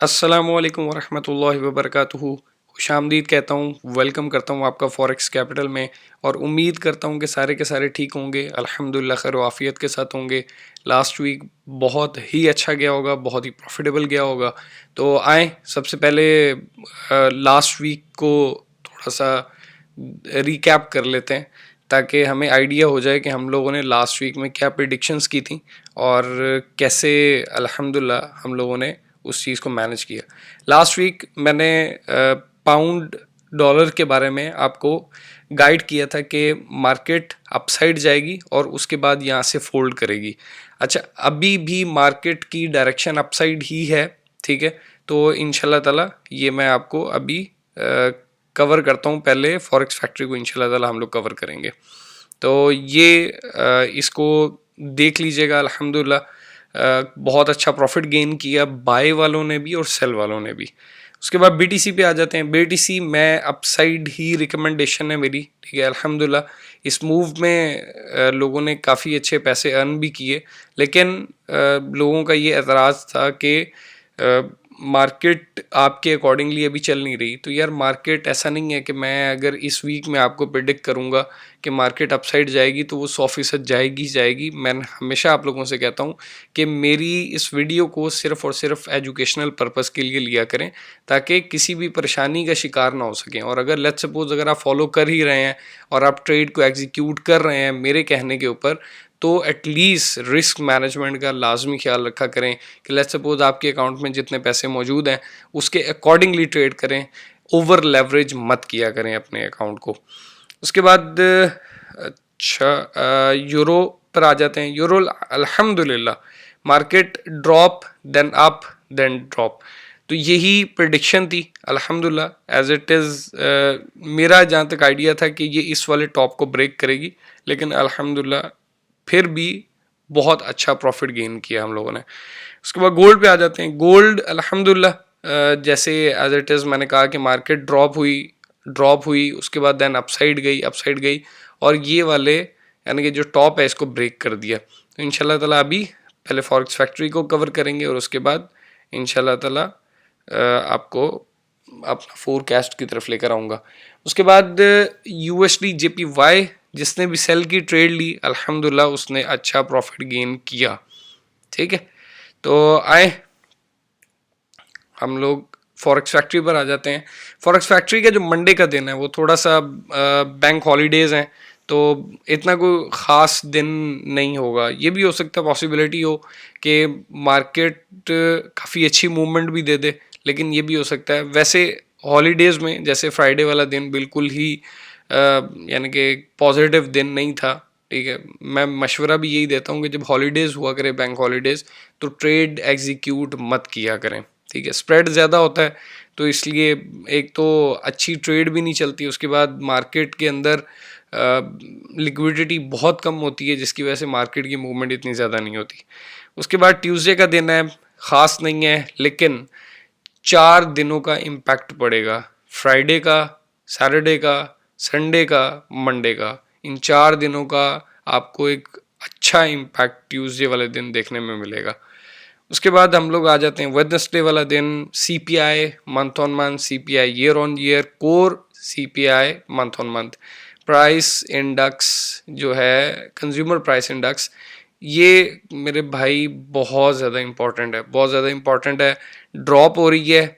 अस्सलामुअलैकुम वरहमतुल्लाहि वबरकातुहू। खुशामदीद कहता हूँ, वेलकम करता हूँ आपका फॉरेक्स कैपिटल में। और उम्मीद करता हूँ कि सारे के सारे ठीक होंगे, अल्हम्दुलिल्लाह खैर आफ़ियत के साथ होंगे। लास्ट वीक बहुत ही अच्छा गया होगा, बहुत ही प्रॉफिटेबल गया होगा। तो आए सबसे पहले लास्ट वीक को थोड़ा सा रिकैप कर लेते हैं, ताकि हमें आइडिया हो जाए कि हम लोगों ने लास्ट वीक में क्या प्रिडिक्शंस की थी और कैसे अल्हम्दुलिल्लाह हम लोगों ने उस चीज़ को मैनेज किया। लास्ट वीक मैंने पाउंड डॉलर के बारे में आपको गाइड किया था कि मार्केट अपसाइड जाएगी और उसके बाद यहाँ से फोल्ड करेगी। अच्छा, अभी भी मार्केट की डायरेक्शन अपसाइड ही है, ठीक है। तो इंशाल्लाह ताला ये मैं आपको अभी कवर करता हूँ। पहले फॉरेक्स फैक्ट्री को इंशाल्लाह ताला हम लोग कवर करेंगे। तो ये इसको देख लीजिएगा। अल्हम्दुलिल्लाह बहुत अच्छा प्रॉफिट गेन किया, बाय वालों ने भी और सेल वालों ने भी। उसके बाद बीटीसी पे आ जाते हैं। बीटीसी मैं अपसाइड ही रिकमेंडेशन है मेरी, ठीक है। अल्हम्दुलिल्लाह इस मूव में लोगों ने काफ़ी अच्छे पैसे अर्न भी किए, लेकिन लोगों का ये एतराज़ था कि मार्केट आपके अकॉर्डिंगली अभी चल नहीं रही। तो यार मार्केट ऐसा नहीं है कि मैं अगर इस वीक में आपको प्रिडिक्ट करूंगा कि मार्केट अपसाइड जाएगी तो वो 100% जाएगी जाएगी। मैं हमेशा आप लोगों से कहता हूँ कि मेरी इस वीडियो को सिर्फ और सिर्फ एजुकेशनल पर्पज़ के लिए लिया करें, ताकि किसी भी परेशानी का शिकार ना हो सकें। और अगर लेट्स सपोज अगर आप फॉलो कर ही रहे हैं और आप ट्रेड को एग्जीक्यूट कर रहे हैं मेरे कहने के ऊपर, तो एटलीस्ट रिस्क मैनेजमेंट का लाजमी ख्याल रखा करें कि लेट्स सपोज आपके अकाउंट में जितने पैसे मौजूद हैं उसके अकॉर्डिंगली ट्रेड करें। ओवर लेवरेज मत किया करें अपने अकाउंट को। उसके बाद अच्छा, यूरो पर आ जाते हैं। यूरो अल्हम्दुलिल्लाह market drop then up then drop, तो यही प्रिडिक्शन थी अल्हम्दुलिल्लाह एज इट इज़। मेरा जहाँ तक आइडिया था कि ये इस वाले टॉप को ब्रेक करेगी, लेकिन अल्हम्दुलिल्लाह फिर भी बहुत अच्छा प्रॉफिट गेन किया हम लोगों ने। उसके बाद गोल्ड पे आ जाते हैं। गोल्ड अल्हम्दुलिल्लाह जैसे एज इट इज़ मैंने कहा कि मार्केट ड्रॉप हुई उसके बाद देन अपसाइड गई और ये वाले यानी कि जो टॉप है इसको ब्रेक कर दिया। तो इंशाल्लाह ताला अभी पहले फॉरेक्स फैक्ट्री को कवर करेंगे और उसके बाद इंशाल्लाह ताला आपको अपना फोरकास्ट की तरफ लेकर आऊँगा। उसके बाद यूएसडी जेपीवाई जिसने भी सेल की ट्रेड ली अल्हम्दुलिल्लाह उसने अच्छा प्रॉफिट गेन किया, ठीक है। तो आए हम लोग फॉरेक्स फैक्ट्री पर आ जाते हैं। फॉरेक्स फैक्ट्री का जो मंडे का दिन है वो थोड़ा सा बैंक हॉलीडेज़ हैं, तो इतना कोई ख़ास दिन नहीं होगा। ये भी हो सकता है, पॉसिबिलिटी हो कि मार्केट काफ़ी अच्छी मूवमेंट भी दे दे, लेकिन ये भी हो सकता है। वैसे हॉलीडेज़ में जैसे फ्राइडे वाला दिन बिल्कुल ही यानी कि पॉजिटिव दिन नहीं था, ठीक है। मैं मशवरा भी यही देता हूँ कि जब हॉलीडेज़ हुआ करे, बैंक हॉलीडेज़, तो ट्रेड एग्जीक्यूट मत किया करें, ठीक है। स्प्रेड ज़्यादा होता है तो इसलिए एक तो अच्छी ट्रेड भी नहीं चलती, उसके बाद मार्केट के अंदर लिक्विडिटी बहुत कम होती है जिसकी वजह से मार्केट की मूवमेंट इतनी ज़्यादा नहीं होती। उसके बाद ट्यूसडे का दिन है, ख़ास नहीं है, लेकिन 4 दिनों का इम्पैक्ट पड़ेगा। फ्राइडे का, सैटरडे का, संडे का, मंडे का, इन 4 दिनों का आपको एक अच्छा इम्पैक्ट ट्यूसडे वाले दिन देखने में मिलेगा। उसके बाद हम लोग आ जाते हैं वेडनेसडे वाला दिन। CPI month on month, CPI year on year, core CPI month on month, price index जो है कंज्यूमर प्राइस इंडेक्स, ये मेरे भाई बहुत ज़्यादा इम्पॉर्टेंट है, बहुत ज़्यादा इम्पॉर्टेंट है। ड्रॉप हो रही है,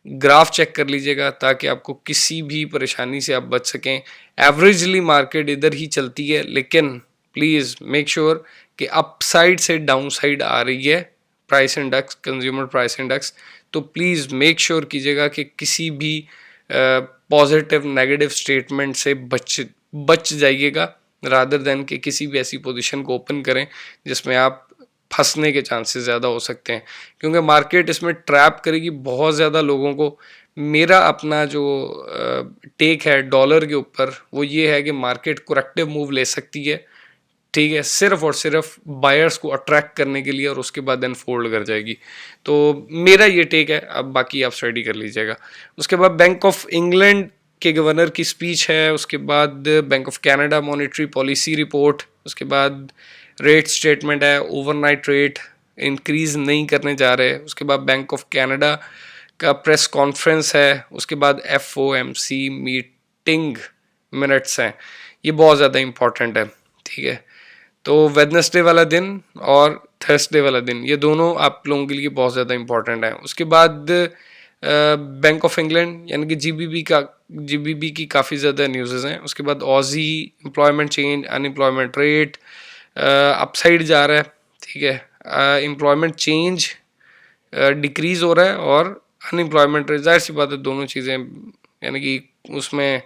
ग्राफ चेक कर लीजिएगा ताकि आपको किसी भी परेशानी से आप बच सकें। एवरेजली मार्केट इधर ही चलती है, लेकिन प्लीज़ मेक श्योर कि अपसाइड से डाउन साइड आ रही है price index, consumer price index. तो प्लीज़ मेक श्योर कीजिएगा कि किसी भी पॉजिटिव नेगेटिव स्टेटमेंट से बच जाइएगा, रादर देन कि किसी भी ऐसी पोजीशन को ओपन करें जिसमें आप फंसने के चांसेस ज़्यादा हो सकते हैं, क्योंकि मार्केट इसमें ट्रैप करेगी बहुत ज़्यादा लोगों को। मेरा अपना जो टेक है डॉलर के ऊपर वो ये है कि मार्केट करेक्टिव मूव ले सकती है, ठीक है, सिर्फ और सिर्फ बायर्स को अट्रैक्ट करने के लिए, और उसके बाद देन फोल्ड कर जाएगी। तो मेरा ये टेक है, अब बाकी आप स्टडी कर लीजिएगा। उसके बाद बैंक ऑफ इंग्लैंड के गवर्नर की स्पीच है, उसके बाद bank of Canada monetary policy report, उसके बाद रेट स्टेटमेंट है, ओवरनाइट रेट इंक्रीज नहीं करने जा रहे। उसके बाद बैंक ऑफ कनाडा का प्रेस कॉन्फ्रेंस है, उसके बाद FOMC मीटिंग मिनट्स हैं, ये बहुत ज़्यादा इम्पॉर्टेंट है, ठीक है। तो वेडनेसडे वाला दिन और थर्सडे वाला दिन, ये दोनों आप लोगों के लिए बहुत ज़्यादा इम्पॉर्टेंट है। उसके बाद बैंक ऑफ इंग्लैंड यानी कि GBP की काफ़ी ज़्यादा न्यूज़ हैं। उसके बाद Aussie employment change, unemployment rate upside जा रहा है, ठीक है। एम्प्लॉयमेंट चेंज डिक्रीज़ हो रहा है और अनएम्प्लॉयमेंट रेट, जाहिर सी बात है दोनों चीज़ें, यानी कि उसमें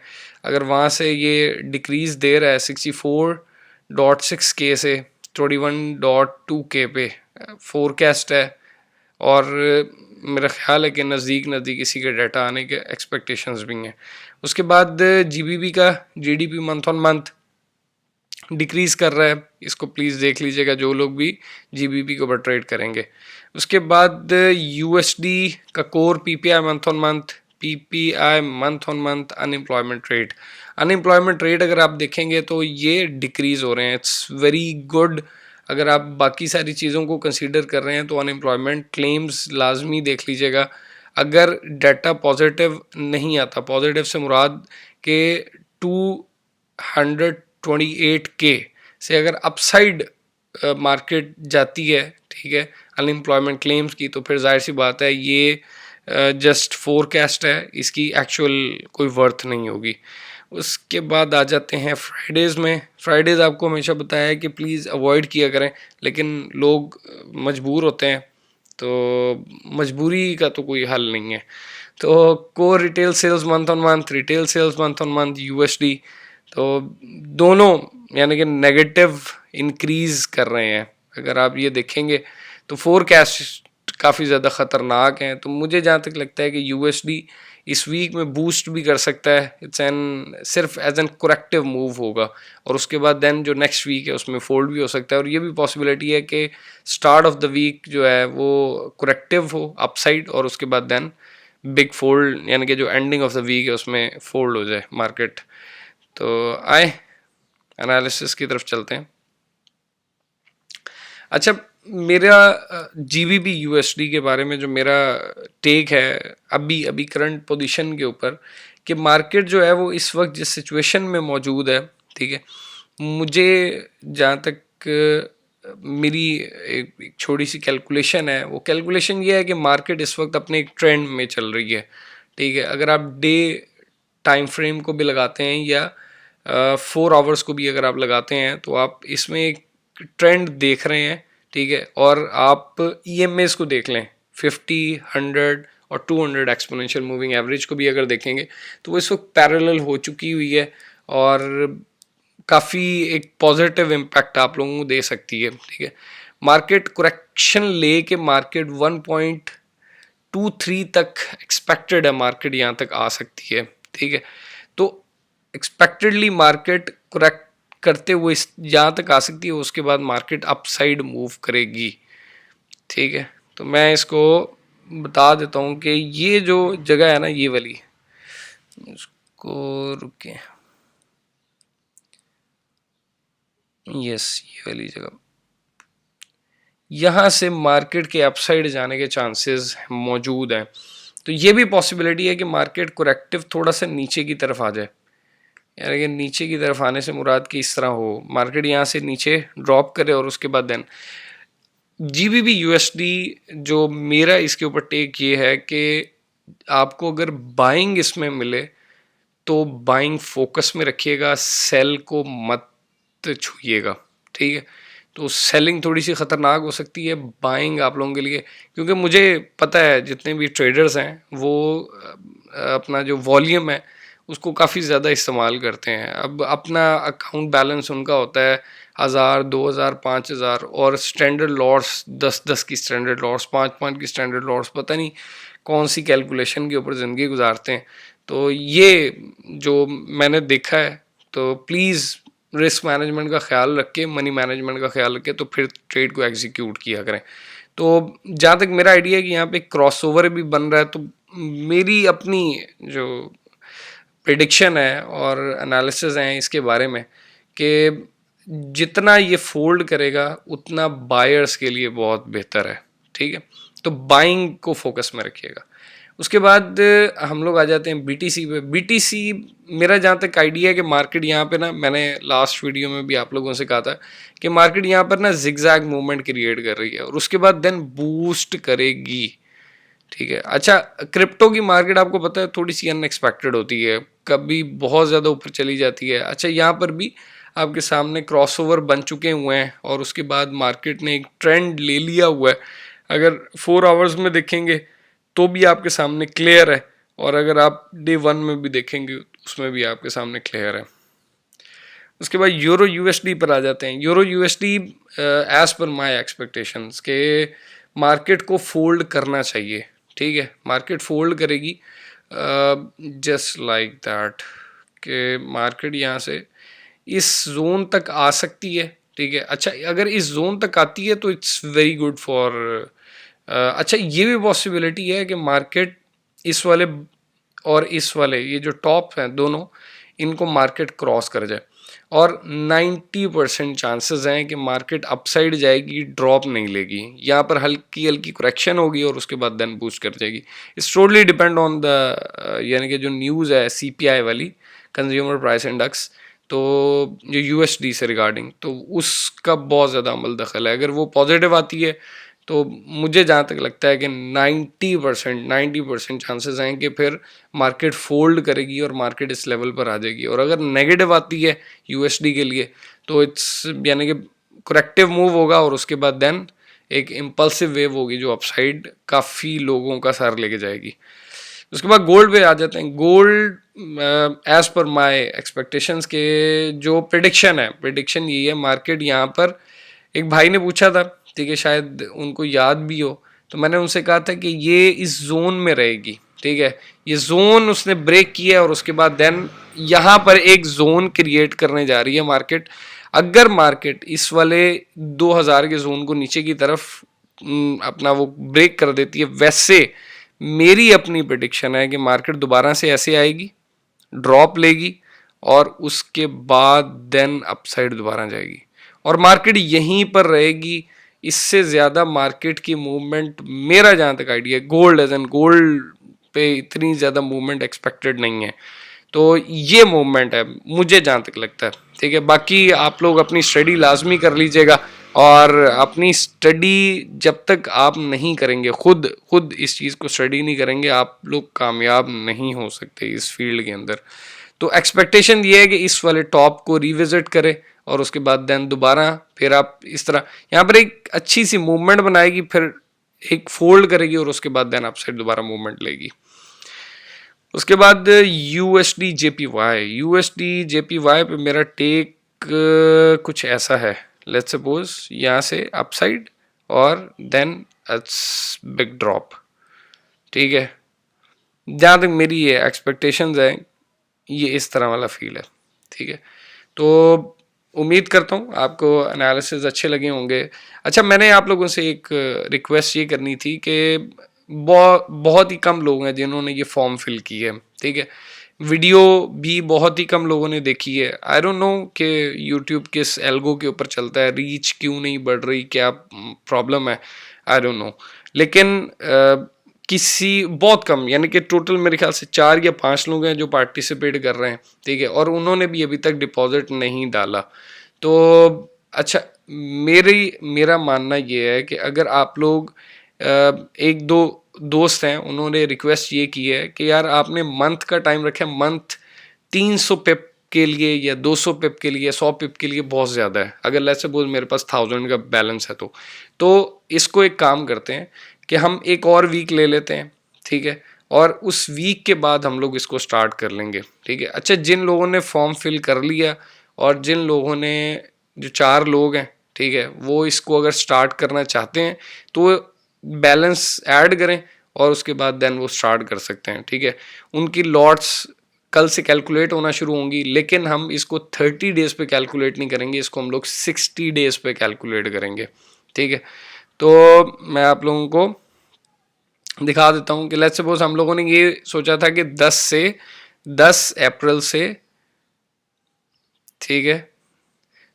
अगर वहाँ से ये डिक्रीज़ दे रहा है 64.6 के से 21.2 के पे फोरकास्ट है, और मेरा ख्याल है कि नज़दीक इसी के डाटा आने के एक्सपेक्टेशंस भी हैं। उसके बाद GBP का GDP month on month decrease कर रहा है, इसको प्लीज़ देख लीजिएगा जो लोग भी GBP के ऊपर ट्रेड करेंगे। उसके बाद USD का core PPI month on month, PPI month on month, unemployment rate अगर आप देखेंगे तो ये डिक्रीज़ हो रहे हैं, इट्स वेरी गुड। अगर आप बाकी सारी चीज़ों को कंसीडर कर रहे हैं तो अनएम्प्लॉयमेंट क्लेम्स लाजमी देख लीजिएगा। अगर डाटा पॉजिटिव नहीं आता, पॉजिटिव से मुराद के 228K से अगर अपसाइड मार्केट जाती है, ठीक है, अनएम्प्लॉयमेंट क्लेम्स की, तो फिर जाहिर सी बात है ये जस्ट फोरकास्ट है, इसकी एक्चुअल कोई वर्थ नहीं होगी। उसके बाद आ जाते हैं फ्राइडेज़ में। फ्राइडेज़ आपको हमेशा बताया है कि प्लीज़ अवॉइड किया करें, लेकिन लोग मजबूर होते हैं, तो मजबूरी का तो कोई हल नहीं है। तो core retail sales month on month, retail sales month on month USD, तो दोनों यानी कि नेगेटिव इंक्रीज़ कर रहे हैं। अगर आप ये देखेंगे तो फोरकास्ट काफ़ी ज़्यादा ख़तरनाक हैं। तो मुझे जहाँ तक लगता है कि USD इस वीक में बूस्ट भी कर सकता है, इट्स एन सिर्फ एज एन करेक्टिव मूव होगा, और उसके बाद देन जो नेक्स्ट वीक है उसमें फोल्ड भी हो सकता है। और ये भी पॉसिबिलिटी है कि स्टार्ट ऑफ द वीक जो है वो करेक्टिव हो अपसाइड, और उसके बाद देन बिग फोल्ड, यानी कि जो एंडिंग ऑफ द वीक है उसमें फोल्ड हो जाए मार्केट। तो आए एनालिसिस की तरफ चलते हैं। अच्छा, मेरा GBP USD के बारे में जो मेरा टेक है अभी करंट पोजीशन के ऊपर, कि मार्केट जो है वो इस वक्त जिस सिचुएशन में मौजूद है, ठीक है, मुझे जहाँ तक मेरी एक छोटी सी कैलकुलेशन है, वो कैलकुलेशन ये है कि मार्केट इस वक्त अपने एक ट्रेंड में चल रही है, ठीक है। अगर आप डे टाइम फ्रेम को भी लगाते हैं या 4 आवर्स को भी अगर आप लगाते हैं तो आप इसमें एक ट्रेंड देख रहे हैं, ठीक है। और आप EMAs को देख लें, 50, 100 और 200 एक्सपोनेंशियल मूविंग एवरेज को भी अगर देखेंगे तो वो इस वक्त पैरेलल हो चुकी हुई है, और काफ़ी एक पॉजिटिव इम्पैक्ट आप लोगों को दे सकती है, ठीक है। मार्केट करेक्शन ले के मार्केट 1.23 तक एक्सपेक्टेड है, मार्केट यहाँ तक आ सकती है, ठीक है। तो एक्सपेक्टेडली मार्केट करेक्ट करते हुए यहाँ तक आ सकती है, उसके बाद मार्केट अपसाइड मूव करेगी, ठीक है। तो मैं इसको बता देता हूँ कि ये जो जगह है ना, ये वाली, इसको रुके, यस, ये वाली जगह, यहाँ से मार्केट के अपसाइड जाने के चांसेस मौजूद हैं। तो ये भी पॉसिबिलिटी है कि मार्केट करेक्टिव थोड़ा सा नीचे की तरफ आ जाए, यानी कि नीचे की तरफ आने से मुराद कि इस तरह हो, मार्केट यहाँ से नीचे ड्रॉप करे और उसके बाद देन GBP USD, जो मेरा इसके ऊपर टेक ये है कि आपको अगर बाइंग इसमें मिले तो बाइंग फोकस में रखिएगा, सेल को मत छूइएगा, ठीक है। तो सेलिंग थोड़ी सी ख़तरनाक हो सकती है, बाइंग आप लोगों के लिए, क्योंकि मुझे पता है जितने भी ट्रेडर्स हैं वो अपना जो वॉल्यूम है उसको काफ़ी ज़्यादा इस्तेमाल करते हैं। अब अपना अकाउंट बैलेंस उनका होता है 1000, 2000, 5000, और स्टैंडर्ड लॉट्स 10-10 की स्टैंडर्ड लॉट्स, 5-5 की स्टैंडर्ड लॉट्स, पता नहीं कौन सी कैलकुलेशन के ऊपर ज़िंदगी गुजारते हैं। तो ये जो मैंने देखा है, तो प्लीज़ रिस्क मैनेजमेंट का ख्याल रख के, मनी मैनेजमेंट का ख्याल रख के, तो फिर ट्रेड को एग्जीक्यूट किया करें। तो जहाँ तक मेरा आइडिया है कि यहाँ पे क्रॉसओवर भी बन रहा है, तो मेरी अपनी जो प्रिडिक्शन है और एनालिसिस हैं इसके बारे में कि जितना ये फोल्ड करेगा उतना बायर्स के लिए बहुत बेहतर है, ठीक है। तो बाइंग को फोकस में रखिएगा। उसके बाद हम लोग आ जाते हैं बीटीसी पे। बीटीसी मेरा जहाँ तक आइडिया है कि मार्केट यहाँ पे ना, मैंने लास्ट वीडियो में भी आप लोगों से कहा था कि मार्केट यहाँ पर ना जिगजैग मूवमेंट क्रिएट कर रही है और उसके बाद देन बूस्ट करेगी, ठीक है। अच्छा, क्रिप्टो की मार्केट आपको पता है थोड़ी सी अनएक्सपेक्टेड होती है, कभी बहुत ज़्यादा ऊपर चली जाती है। अच्छा, यहाँ पर भी आपके सामने क्रॉसओवर बन चुके हुए हैं और उसके बाद मार्केट ने एक ट्रेंड ले लिया हुआ है। अगर 4 आवर्स में देखेंगे तो भी आपके सामने क्लियर है, और अगर आप डे 1 में भी देखेंगे उसमें भी आपके सामने क्लियर है। उसके बाद यूरो यूएसडी पर आ जाते हैं। Euro USD as per my expectations के मार्केट को फोल्ड करना चाहिए, ठीक है। मार्केट फोल्ड करेगी जस्ट लाइक दैट, कि मार्केट यहाँ से इस जोन तक आ सकती है, ठीक है। अच्छा, अगर इस जोन तक आती है तो इट्स वेरी गुड फॉर, अच्छा ये भी पॉसिबिलिटी है कि मार्केट इस वाले और इस वाले ये जो टॉप हैं दोनों, इनको मार्केट क्रॉस कर जाए, और 90% चांसेस हैं कि मार्केट अपसाइड जाएगी, ड्रॉप नहीं लेगी। यहाँ पर हल्की हल्की करेक्शन होगी और उसके बाद देन बूस्ट कर जाएगी। It's totally depend on the, यानी कि जो न्यूज़ है सीपीआई वाली, कंज्यूमर प्राइस इंडेक्स, तो जो यूएसडी से रिगार्डिंग, तो उसका बहुत ज़्यादा अमल दखल है। अगर वो पॉजिटिव आती है तो मुझे जहाँ तक लगता है कि 90% चांसेस हैं कि फिर मार्केट फोल्ड करेगी और मार्केट इस लेवल पर आ जाएगी। और अगर नेगेटिव आती है यूएसडी के लिए तो इट्स, यानी कि करेक्टिव मूव होगा और उसके बाद देन एक इम्पल्सिव वेव होगी जो अपसाइड काफ़ी लोगों का सर लेके जाएगी। उसके बाद गोल्ड पे आ जाते हैं। Gold as per my expectations के जो प्रिडिक्शन है, प्रिडिक्शन यही है, मार्केट यहाँ पर, एक भाई ने पूछा था, ठीक है, शायद उनको याद भी हो, तो मैंने उनसे कहा था कि ये इस जोन में रहेगी, ठीक है। ये जोन उसने ब्रेक किया और उसके बाद देन यहाँ पर एक जोन क्रिएट करने जा रही है मार्केट। अगर मार्केट इस वाले 2000 के जोन को नीचे की तरफ अपना वो ब्रेक कर देती है, वैसे मेरी अपनी प्रिडिक्शन है कि मार्केट दोबारा से ऐसे आएगी, ड्रॉप लेगी और उसके बाद देन अपसाइड दोबारा जाएगी और मार्केट यहीं पर रहेगी। इससे ज़्यादा मार्केट की मूवमेंट, मेरा जहाँ तक आइडिया है, गोल्ड एज एन गोल्ड पे इतनी ज़्यादा मूवमेंट एक्सपेक्टेड नहीं है। तो ये मूवमेंट है मुझे जहाँ तक लगता है, ठीक है। बाकी आप लोग अपनी स्टडी लाजमी कर लीजिएगा, और अपनी स्टडी जब तक आप नहीं करेंगे, खुद इस चीज़ को स्टडी नहीं करेंगे, आप लोग कामयाब नहीं हो सकते इस फील्ड के अंदर। तो एक्सपेक्टेशन ये है कि इस वाले टॉप को रिविजिट करें और उसके बाद देन दोबारा फिर आप इस तरह यहाँ पर एक अच्छी सी मूवमेंट बनाएगी, फिर एक फोल्ड करेगी और उसके बाद देन अपसाइड दोबारा मूवमेंट लेगी। उसके बाद यूएसडी जेपीवाई पे मेरा टेक कुछ ऐसा है, लेट्स सपोज यहाँ से अपसाइड और देन इट्स बिग ड्रॉप, ठीक है। जहाँ तक मेरी ये एक्सपेक्टेशंस है, ये इस तरह वाला फील है, ठीक है। तो उम्मीद करता हूँ आपको एनालिसिस अच्छे लगे होंगे। अच्छा, मैंने आप लोगों से एक रिक्वेस्ट ये करनी थी कि बहुत ही कम लोग हैं जिन्होंने ये फॉर्म फिल की है, ठीक है। वीडियो भी बहुत ही कम लोगों ने देखी है। आई डोंट नो कि यूट्यूब किस एल्गो के ऊपर चलता है, रीच क्यों नहीं बढ़ रही, क्या प्रॉब्लम है, आई डोंट नो। लेकिन किसी बहुत कम, यानी कि टोटल मेरे ख्याल से 4 या 5 लोग हैं जो पार्टिसिपेट कर रहे हैं, ठीक है, और उन्होंने भी अभी तक डिपॉजिट नहीं डाला। तो अच्छा, मेरा मानना ये है कि अगर आप लोग एक दो दोस्त हैं, उन्होंने रिक्वेस्ट ये की है कि यार आपने मंथ का टाइम रखा है, मंथ 300 पिप के लिए या 200 पिप के लिए, 100 पिप के लिए बहुत ज़्यादा है। अगर लेट्स सपोज मेरे पास 1000 का बैलेंस है तो इसको एक काम करते हैं कि हम एक और वीक ले लेते हैं, ठीक है, और उस वीक के बाद हम लोग इसको स्टार्ट कर लेंगे, ठीक है। अच्छा, जिन लोगों ने फॉर्म फिल कर लिया और जिन लोगों ने, जो 4 लोग हैं, ठीक है, वो इसको अगर स्टार्ट करना चाहते हैं तो बैलेंस ऐड करें और उसके बाद देन वो स्टार्ट कर सकते हैं, ठीक है। उनकी लॉट्स कल से कैलकुलेट होना शुरू होंगी, लेकिन हम इसको 30 डेज़ पे कैलकुलेट नहीं करेंगे, इसको हम लोग 60 डेज़ पे कैलकुलेट करेंगे, ठीक है। तो मैं आप लोगों को दिखा देता हूँ कि लेट्स सपोज हम लोगों ने ये सोचा था कि 10 अप्रैल से, ठीक है,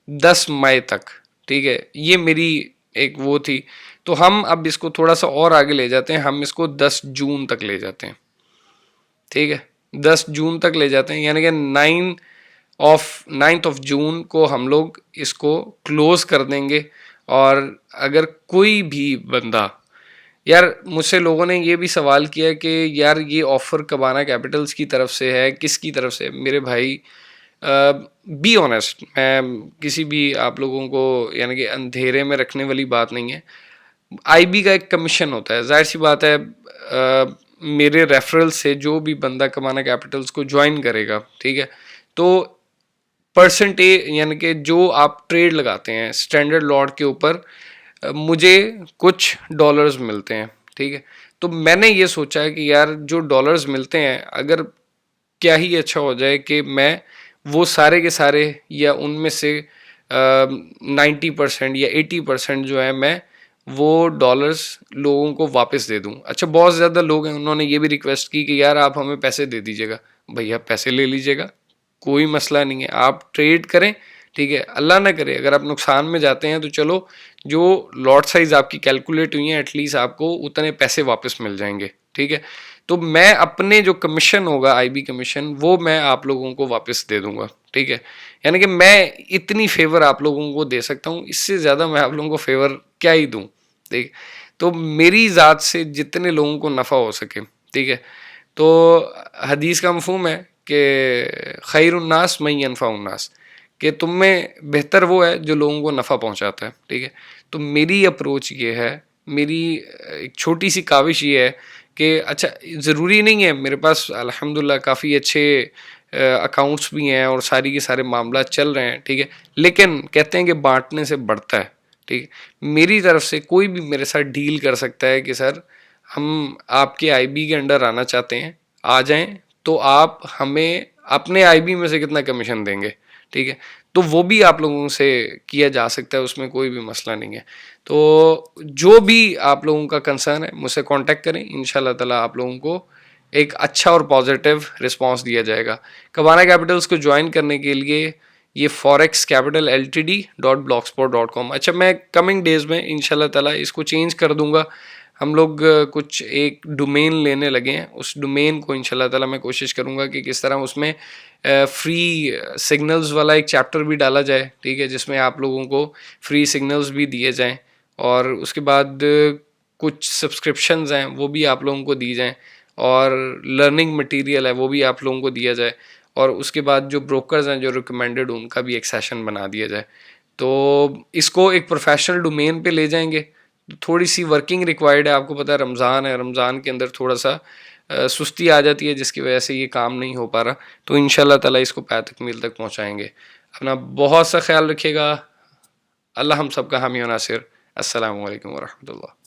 10 मई तक, ठीक है, ये मेरी एक वो थी। तो हम अब इसको थोड़ा सा और आगे ले जाते हैं, हम इसको 10 जून तक ले जाते हैं, ठीक है, 10 जून तक ले जाते हैं, यानी कि 9th ऑफ जून को हम लोग इसको क्लोज कर देंगे। और अगर कोई भी बंदा, यार मुझसे लोगों ने ये भी सवाल किया कि यार ये ऑफ़र कबाना कैपिटल्स की तरफ से है, किसकी तरफ से? मेरे भाई बी ऑनेस्ट, मैं किसी भी आप लोगों को यानी कि अंधेरे में रखने वाली बात नहीं है। आईबी का एक कमीशन होता है, जाहिर सी बात है, मेरे रेफरल से जो भी बंदा कमाना कैपिटल्स को ज्वाइन करेगा, ठीक है, तो परसेंटेज यानी कि जो आप ट्रेड लगाते हैं स्टैंडर्ड लॉट के ऊपर, मुझे कुछ डॉलर्स मिलते हैं, ठीक है। तो मैंने ये सोचा है कि यार जो डॉलर्स मिलते हैं, अगर क्या ही अच्छा हो जाए कि मैं वो सारे के सारे या उनमें से 90% या 80% जो है मैं वो डॉलर्स लोगों को वापस दे दूं। अच्छा, बहुत ज़्यादा लोग हैं, उन्होंने ये भी रिक्वेस्ट की कि यार आप हमें पैसे दे दीजिएगा। भैया पैसे ले लीजिएगा, कोई मसला नहीं है, आप ट्रेड करें, ठीक है। अल्लाह ना करे अगर आप नुकसान में जाते हैं तो चलो, जो लॉट साइज आपकी कैलकुलेट हुई है एटलीस्ट आपको उतने पैसे वापस मिल जाएंगे, ठीक है। तो मैं अपने जो कमीशन होगा आईबी कमीशन, वो मैं आप लोगों को वापस दे दूंगा, ठीक है। यानी कि मैं इतनी फेवर आप लोगों को दे सकता हूँ, इससे ज़्यादा मैं आप लोगों को फेवर क्या ही दूँ, ठीक। तो मेरी ज़ात से जितने लोगों को नफ़ा हो सके, ठीक है। तो हदीस का मफहूम है कि खैरुन्नास मन यनफ़उन्नास, कि तुम में बेहतर वो है जो लोगों को नफ़ा पहुंचाता है, ठीक है। तो मेरी अप्रोच ये है, मेरी एक छोटी सी काविश ये है कि अच्छा, ज़रूरी नहीं है, मेरे पास अल्हम्दुलिल्लाह काफ़ी अच्छे अकाउंट्स भी हैं और सारी के सारे मामला चल रहे हैं, ठीक है। लेकिन कहते हैं कि बांटने से बढ़ता है, ठीक है। मेरी तरफ से कोई भी मेरे साथ डील कर सकता है कि सर हम आपके आईबी के अंडर आना चाहते हैं, आ जाएं, तो आप हमें अपने आईबी में से कितना कमीशन देंगे, ठीक है। तो वो भी आप लोगों से किया जा सकता है, उसमें कोई भी मसला नहीं है। तो जो भी आप लोगों का कंसर्न है मुझसे कांटेक्ट करें, इंशाल्लाह ताला आप लोगों को एक अच्छा और पॉजिटिव रिस्पांस दिया जाएगा। कबाना कैपिटल्स को ज्वाइन करने के लिए ये forexcapital.ltd.blogspot.com। अच्छा, मैं कमिंग डेज़ में इंशाल्लाह ताला इसको चेंज कर दूंगा। हम लोग कुछ एक डोमेन लेने लगे हैं, उस डोमेन को इंशाल्लाह ताला मैं कोशिश करूंगा कि किस तरह उसमें फ्री सिग्नल्स वाला एक चैप्टर भी डाला जाए, ठीक है, जिसमें आप लोगों को फ्री सिग्नल्स भी दिए जाएं, और उसके बाद कुछ सब्सक्रिप्शंस हैं वो भी आप लोगों को दी जाएं, और लर्निंग मटेरियल है वो भी आप लोगों को दिया जाए, और उसके बाद जो ब्रोकर्स हैं जो रिकमेंडेड, उनका भी एक सेशन बना दिया जाए। तो इसको एक प्रोफेशनल डोमेन पे ले जाएंगे, तो थोड़ी सी वर्किंग रिक्वायर्ड है। आपको पता है रमज़ान है, रमज़ान के अंदर थोड़ा सा सुस्ती आ जाती है, जिसकी वजह से ये काम नहीं हो पा रहा। तो इंशाल्लाह ताला इसको पै तकमील तक पहुँचाएँगे। अपना बहुत सा ख्याल रखिएगा। अल्लाह हम सब का हामी व नासिर। अस्सलामु अलैकुम व रहमतुल्लाह।